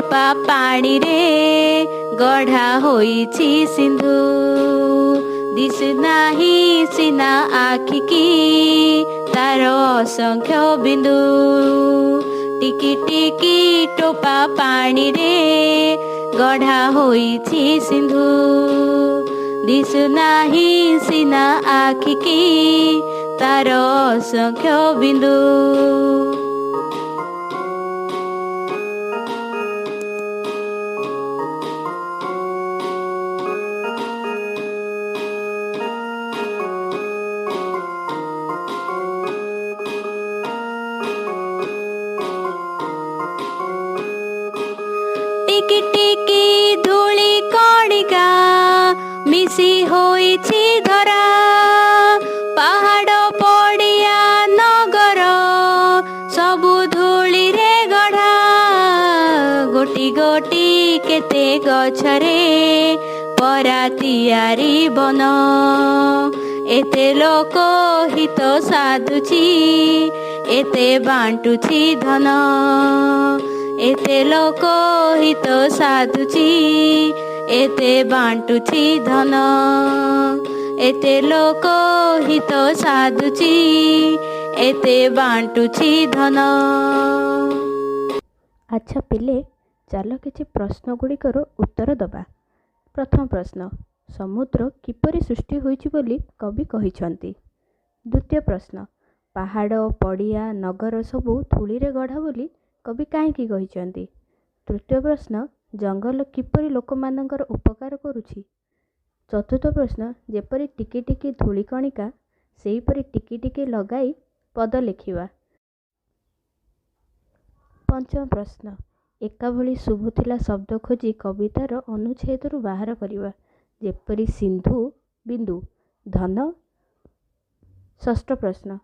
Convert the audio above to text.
टोपा पानी रे गढ़ा होइछि सिंधु। दिशुनाही सिना आखिकी तार असंख्य बिंदु। टिकी टिकी टोपा पानी रे गढ़ा होइछि सिंधु। दिशुनाही सिना आखिकी तार असंख्य बिंदु। टिकी टिकी धूली कणिका मिसी होइछि धरा। पहाड़ पड़िया नगर सबु धूली रे गढ़ा। गोटी गोटी केते गछरे परा तियारी बन। एते लोक हित साधुछि एते बांटुछि धन। एते लोक हित साधुछि एते बांटुछि धन। एते लोक हित साधुछि एते बांटुछि धन। अच्छा पिले चल किछि प्रश्न गुड़िकर उत्तर दबा। प्रथम प्रश्न, समुद्र किपरि सृष्टि होइछि बोली कवि कहिछन्ति। द्वितीय प्रश्न, पहाड़ पड़िया नगर सबु धूलिरे गढ़ा बोली कवि काहींकि कहिछन्ति। तृतीय प्रश्न, जंगल किपरि लोकमानंकर उपकार करुछि। चतुर्थ प्रश्न, जेपरि टिकी टिकी धूली कणिका सेहीपरि टिकी टिकी लगाई पद लिखिबा। पंचम प्रश्न, एका भली शुभुथिला शब्द खोजी कवितार अनुच्छेदरू बाहर करिबा, जेपरि सिंधु बिंदु धन। षष्ठ प्रश्न,